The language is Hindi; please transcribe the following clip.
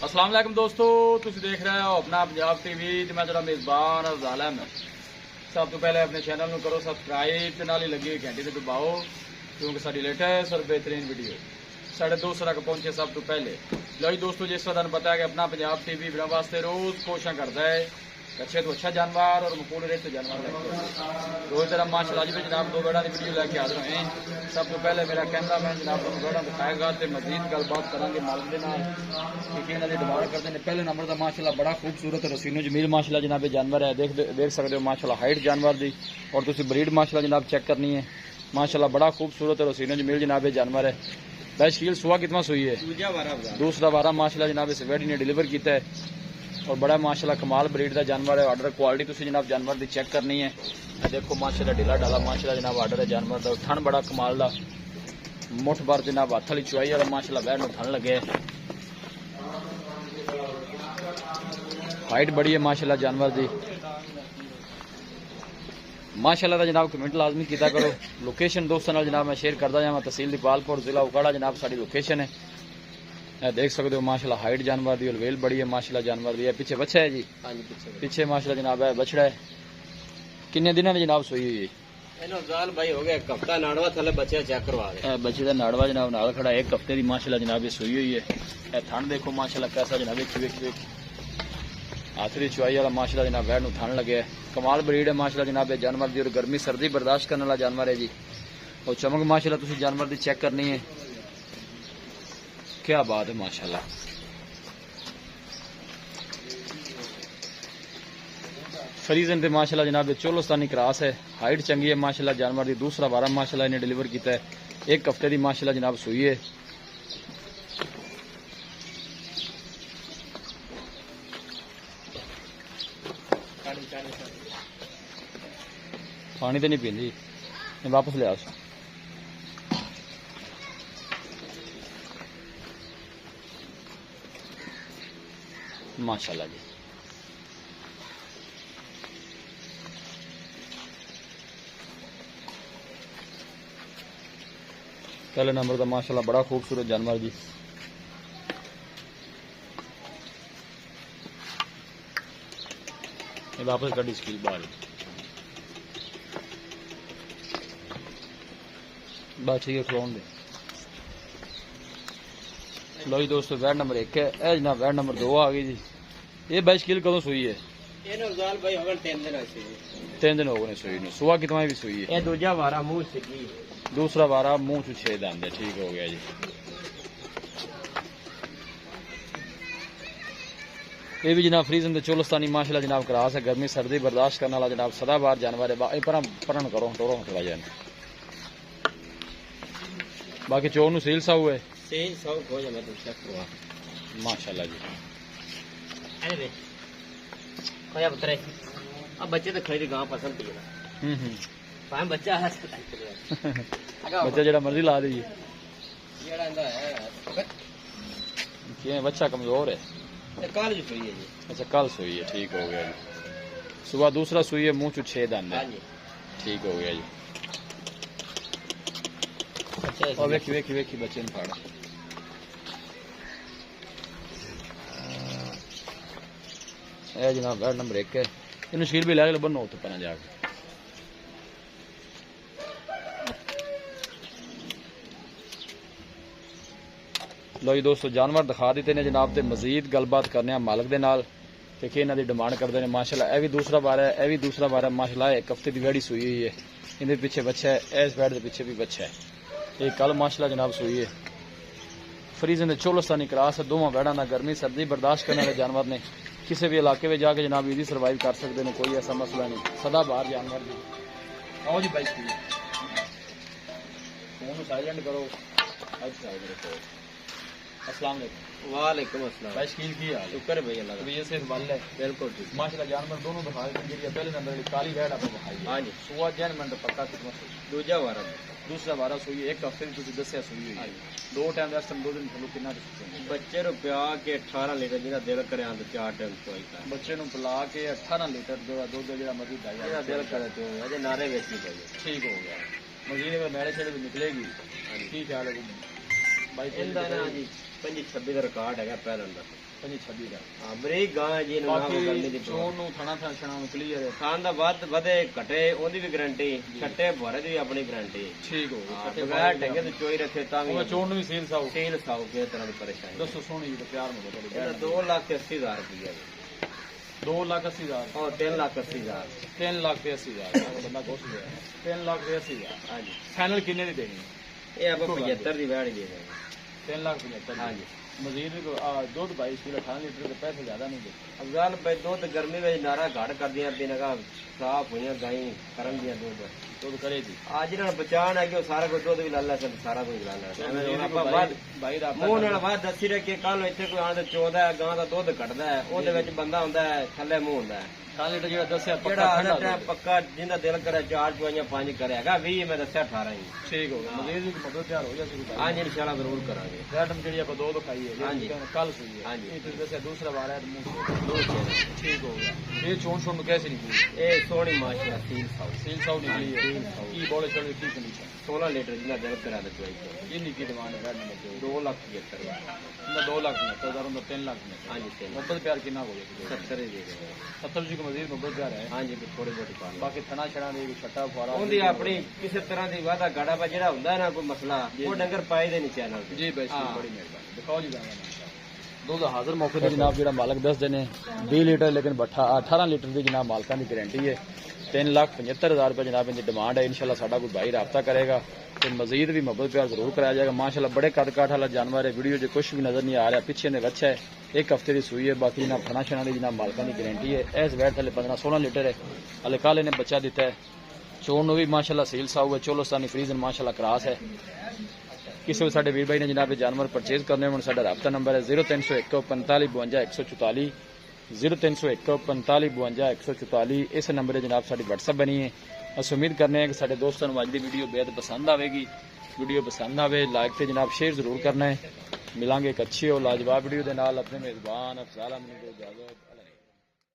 अस्सलाम वालेकुम दोस्तों, तुम देख रहे हो अपना पंजाब टीवी ते मैं तेरा मेज़बान अफज़ल अहमद। सब तो पहले अपने चैनल में करो सबसक्राइब ते नाल ही लगी हुई घंटी ते दबाओ क्योंकि साडी लेटेस्ट और बेहतरीन वीडियो साढ़े दोस्तों तक पहुंचे सब तो पहले। लो जी दोस्तों, जिस तरह तुहानूं पता है कि अपना पंजाब टीवी बिना वास्ते रोज़ कोशिश करता है अच्छे तो अच्छा जानवर और मकबूल रेट से जानवर लेके रोज तरह माशाल्लाह जी जनाब दो बेड़ा की वीडियो लेके हाजिर हुए हैं। सब तो पहले मेरा कैमरा मैन जनाब तुम बेड़ा दिखाएगा तो मजीद गलबात करेंगे मालिक के नाल कि इन्होंने डिमांड करते हैं। पहले नंबर का माशाल्लाह बड़ा खूबसूरत रसीनो जमील माशाल्लाह जनाब जानवर है, देख सकते हो माशाल्लाह हाइट जानवर की और तुम ब्रीड माशाल्लाह जनाब चेक करनी है। माशाल्लाह बड़ा खूबसूरत रसीनो जमील जनाब जानवर है। बैश शील सुहा कितना सुई है? दूसरा वारा माशाल्लाह जनाब इस वेडी ने डिलीवर किया है और बड़ा माशाल्लाह कमाल ब्रीड का जानवर है। ऑर्डर क्वालिटी तुम जनाब जानवर की चेक करनी है। देखो माशाल्लाह ढीला ढाला माशाल्लाह जनाब ऑर्डर है जानवर का। थन बड़ा कमाल का मुठ भर जनाब हथ वाली चुआई और माशाल्लाह बैठ में थन लगे। हाइट बड़ी है माशाल्लाह जानवर की। माशाल्लाह का जनाब कमेंट लाजमी किया करो। लोकेशन दोस्तों जनाब मैं शेयर करता जावा। तहसील दीपालपुर जिला उकाड़ा जनाब साड़ी लोकेशन है। देख सकते हो माशाल्लाह हाइट जानवर दी और वेल बड़ी है माशाल्लाह जानवर दी। पीछे बच्चा है जी? हाँ जी पीछे माशाल्लाह जनाब है बछड़ा है। किन्ने दिनों में जनाब सोई हुई है? भाई हो गया एक हफ्ता नाड़वा थले बच्चे चेक करवा दे। बच्चे का नाड़वा जनाब नाल खड़ा है। एक हफ्ते की माशाल्लाह जनाब ये सोई हुई है। थन देखो माशाल्लाह कैसा जनाब आखिरी चुआई वाला माशाल्लाह जनाब बैठ थन लगे। कमाल ब्रीड है माशाल्लाह जनाब ये जानवर दी और गर्मी सर्दी बर्दाश्त करने वाला जानवर है जी। और चमक माशाल्लाह तुम जानवर की चेक करनी है। क्या बात है माशाल्लाह। फरीजन पे माशाल्लाह जनाब चोलोस्तानी क्रॉस है। हाइट चंगी है माशाल्लाह जानवर की। दूसरा बारह माशाल्लाह इन्हें डिलीवर किया है। एक हफ्ते की माशाल्लाह जनाब सुई है। पानी तो नहीं पींदी, वापस ले आओ। माशाल्लाह जी पहले नंबर का माशाल्लाह बड़ा खूबसूरत जानवर जी। वापस कड़ी स्कील बाहर बस ठीक है खलोन दे। लो जी दोस्तों वैट नंबर 1 है। ए जनाब वैट नंबर 2 आ गई जी। ये बैश किल कदों सुई है? भाई हो गए 3 दिन हो गए सुई ने। सुहा कितना भी सुई है? दूजा वारा मुंह से दूसरा वारा मुंह चु 6 दांत है। ठीक हो गया जी। ये भी जनाब फ्रीजन चोलस्तानी माशाल्लाह जनाब क्रॉस है। गर्मी सर्दी बर्दाश्त करने वाला जनाब सदाबार जानवर है। परन करो टोरो थोड़ा जाए। बाकी चोर नु सील साहू है माशाल्लाह जी। अब बच्चे तो खरीद गांव पसंद थी बच्चा बच्चा जरा मर्जी ला दी। बच्चा कमजोर है। कल सोई है जी। अच्छा कल सोई है। ठीक हो गया जी। सुबह दूसरा सोई है मुंह चु 6 दांत है। ठीक हो गया जी। और वेखी वेखी वेखी बच्चे ने फाड़ा। जनाब वैट नंबर 1 है। इन शील भी लैग बनो तो पना जाके। लो जी दोस्तों जानवर दिखा देते ने जनाब ते मजीद गलबात करने मालिक दे नाल ते कि इन्हां दी डिमांड करते हैं माशाल्लाह। यह भी दूसरा बार है। यह भी दूसरा बार है माशाल्लाह। एक हफ्ते की वेड़ी सुई हुई है। इनके पीछे बच्चा है। इस वेड़ के पीछे भी बच्चा है। ये कल माशाल्लाह जनाब सुई है। फरीजन दे चोलस्तानी क्रॉस है। दोवां वेड़ा ना गर्मी सर्दी बर्दाश्त करने वाले जानवर ने। किसी भी इलाके में जाके जनाब इजी सर्वाइव कर सकते हैं। कोई ऐसा मसला नहीं। सदा बाहर जानवर भी आओ जी भाई फोन साइलेंट करो। अस्सलाम वालेकुम अस्सलाम। भाई शकील की हाल शुक्र भाई अल्लाह का। ये से बल है बिल्कुल ठीक माशाल्लाह जानवर दोनों दिखा देते हैं। पहले नंबर काली वेड़ आपको दिखाई। हां जी सुआ जैन मिनट पक्का कितना दूजा वारा दूसरा वारा सुई एक हफ्ते की दसिया सुई हुई। 2 टाइम दस 2 दिन थलो कितना बच्चे नु पिया के 18 लीटर जिहदा दिल करे आंद 4 टाइम चोईता बच्चे नु पिला के 18 लीटर जो दूध जिहदा मर्जी दाई जिहदा दिल करे तो अजे नारे वेचनी चाहिए। ठीक हो गया। मजीद में मेरे से भी निकलेगी। ठीक ख्याल है भाई। इंदा ना जी 25-26 ਦਾ ਰਿਕਾਰਡ ਹੈਗਾ ਪਹਿਲਾਂ ਦਾ 25-26 ਦਾ। ਹਾਂ ਬਰੀਕ ਗਾਂ ਹੈ ਜੀ, ਇਹਨੂੰ ਨਾ ਕੋਈ ਗਰਮੀ ਦੀ ਬਾਕੀ ਚੋਣ ਨੂੰ ਥਣਾ ਛਣਾ ਨੂੰ ਕਲੀਅਰ ਹੈ। ਖਾਣ ਦਾ ਵੱਧ ਵਧੇ ਘਟੇ ਉਹਦੀ ਵੀ ਗਾਰੰਟੀ, ਛੱਟੇ ਭਰੇ ਦੀ ਵੀ ਆਪਣੀ ਗਾਰੰਟੀ। ਠੀਕ ਹੋ ਗਿਆ। ਬਗੈਰ ਢੰਗੇ ਤੇ ਚੋਈ ਰੱਖੇ ਤਾਂ ਵੀ ਉਹ ਚੋਣ ਨੂੰ ਵੀ ਸੀਲ ਸਾਊ ਤੇਲ ਸਾਊ ਕਿਸੇ ਤਰ੍ਹਾਂ ਦੀ ਪਰੇਸ਼ਾਨੀ। ਦੱਸੋ ਸੋਹਣੀ ਜੀ ਤੇ ਪਿਆਰ ਨੂੰ ਇਹਦਾ 2,80,000 ਰੁਪਇਆ 2,80,000 ਉਹ 3,80,000 3,80,000 ਬੰਦਾ ਕੁਛ ਲਿਆ 3,80,000 ਹਾਂਜੀ। ਫਾਈਨਲ ਕਿੰਨੇ ਦੀ ਦੇਣੀ? ਇਹ ਆਪਾਂ 75 ਦੀ ਵੈੜ ਦੇ ਦਾਂਗੇ। 3,75,000 ਹਾਂਜੀ। ਮਜ਼ੀਦ ਦੁੱਧ 22 ਕਿਲੋ 18 ਲੀਟਰ ਦੇ ਪੈਸੇ ਜ਼ਿਆਦਾ ਨਹੀਂ ਦੇ। ਅਫਜ਼ਾਲ ਭਾਈ ਦੁੱਧ ਗਰਮੀ ਵਿੱਚ ਨਾਰਾ ਘੜ ਕਰਦੀਆਂ ਦਿਨਗਾ ਸਾਫ ਹੋਈਆਂ ਗਾਈ ਕਰਨ ਦੀਆਂ ਦੁੱਧ ਕਰੇਗੀ ਆ ਜਿਹਨਾਂ ਨੂੰ ਬਚਾਣ ਹੈ ਕਿ ਉਹ ਸਾਰਾ ਕੁਝ ਦੁੱਧ ਵੀ ਲਾ ਲੈ ਸਾਰਾ ਕੁਝ ਲਾ ਲੈ। ਐਵੇਂ ਹੁਣ ਆਪਾਂ ਬਾਅਦ ਬਾਈ ਦਾ ਮੂੰਹ ਨਾਲ ਬਾਅਦ ਦੱਸੀ ਰੱਖੇ ਕੱਲ ਇੱਥੇ ਕੋਈ ਆਣ ਤੇ ਚੋਦਾ ਗਾਂ ਦਾ ਦੁੱਧ ਕੱਢਦਾ ਹੈ, ਉਹਦੇ ਵਿੱਚ ਬੰਦਾ ਹੁੰਦਾ ਹੈ, ਥੱਲੇ ਮੂੰਹ ਹੁੰਦਾ ਹੈ। 18 ਲੀਟਰ ਜਿਹੜਾ ਦੱਸਿਆ ਜਿਹੜਾ ਆਣਾ ਪੱਕਾ ਜਿੰਦਾ ਦਿਲ ਕਰੇ 4 ਚੁਆਈਆਂ 5 ਕਰੇਗਾ 20 ਮੈਂ ਦੱਸਿਆ 18 ਹੀ। ਠੀਕ ਹੋ ਗਿਆ। ਮਜ਼ੀਦ ਵੀ ਮਦਦ ਤਿਆਰ ਹੋ ਜਾਏਗੀ। ਹਾਂਜੀ ਇਨਸ਼ਾਅੱਲਾ ਜ਼ਰੂਰ ਕਰਾਂਗੇ। ਰੈਟਮ ਜਿਹੜੀ ਆਪਾਂ ਦੋ ਦਿਖਾਈ ਹੈ ਹਾਂਜੀ। ਕੱਲ ਸੂਈ ਹੈ। ਹਾਂਜੀ। ਇਹ ਤੁਸੀਂ ਦੱਸਿਆ ਦੂਸਰਾ ਵਾਰ ਹੈ ਦੋ ਚੈਨਲ ਠੀਕ ਹੋ ਗਿਆ। ਇਹ ਚੋਣ ਛੋਣ ਨੂੰ ਕੈਸੇ ਨਿਕਲੀ? ਇਹ ਸੋਹਣੀ ਮਾਸ਼ਾਅੱਲਾ ਸੀਲ ਸਾਊ ਸੀਲ ਸਾਊ ਨਿਕਲੀ ਹੈ। ਕੀ ਬੋਲੇ ਚਲੋ ਕੀ ਕੰਡੀਸ਼ਨ 16 ਲੀਟਰ ਜਿੰਦਾ ਦਿਲ ਕਰਾ ਦੇ ਚੁਆਈ ਇਹ ਨਿੱਕੀ ਡਿਮਾਂਡ ਹੈ ਰੈਡ ਨੰਬਰ 2,75,000 ਦਾ 2,70,000 ਦਾ 3,00,000 ਹਾਂਜੀ 3 ਮੁਹੱਬਤ ਪਿਆਰ ਕਿੰਨਾ ਹੋ ਗਿਆ? 70 ਹੀ ਦੇ ਦੇਗਾ। 70 ਜੀ ਕੋ ਮਜ਼ੀਦ ਮੁਹੱਬਤ ਪਿਆਰ ਹੈ। ਹਾਂਜੀ ਥੋੜੀ ਬਹੁਤੀ ਪਾ ਲਓ। ਬਾਕੀ ਥਣਾ ਛਣਾ ਦੇ ਛੱਟਾ ਫੁਆਰਾ ਉਹਦੀ ਆਪਣੀ ਕਿਸੇ ਤਰ੍ਹਾਂ ਦੀ ਵਾਦਾ ਗਾੜਾ ਪਾ ਜਿਹੜਾ ਹੁੰਦਾ ਨਾ ਕੋਈ ਮਸਲਾ ਉਹ ਡੰਗਰ ਪਾਏ ਦੇ ਨਹੀਂ ਚੈਨਲ ਤੇ। ਜੀ ਬਸ ਬੜੀ ਮਿਹਰਬਾਨੀ। ਦਿਖਾਓ ਜੀ ਗਾਣਾ ਦੁੱਧ ਹਾਜ਼ਰ ਮੌਕੇ ਤੇ ਜਨਾਬ ਜਿਹੜਾ ਮਾਲਕ ਦੱਸਦੇ ਨੇ 20 ਲੀਟਰ ਲੇਕਿਨ ਬੱਠਾ 18 ਲੀਟਰ ਦੀ ਜਨਾਬ ਮਾਲਕਾਂ ਦੀ ਗਾਰੰਟੀ ਹੈ। 3,75,000 रुपये जनाब इनकी डिमांड है। इंशाल्लाह साडा कोई भाई रब्ता करेगा तो मजीद भी मुहब्बत प्यार जरूर कराया जाएगा। माशाल्लाह बड़े कद काठ वाला जानवर है। वीडियो जो कुछ भी नजर नहीं आ रहा, पीछे ने बच्चा है, 1 हफ्ते की सूई है। बाकी जनाब खाना छाना की जनाब मालका की गारंटी है। इस वैट थले 15-16 लीटर है। हले काले ने बच्चा दिता है। चोन भी माशाल्लाह सील साऊ है। चोलोस्तानी फ्रीजन माशाल्लाह क्रॉस है। किसी भी साडे वीर भाई ने जनाब जानवर परचेज करने होने साडा रब्ता नंबर है 0301 45 52 144 0301 45 52 144। इस नंबर जनाब साडी व्हाट्सएप बनी है। अस उम्मीद करने हैं कि साडे दोस्तों को अज की वीडियो बेहद पसंद आएगी। वीडियो पसंद आए लाइक तो जनाब शेयर जरूर करना है। मिलांगे एक अच्छी और लाजवाब वीडियो के नाल। अपने मेजबान अफजाल अहमद को इजाजत।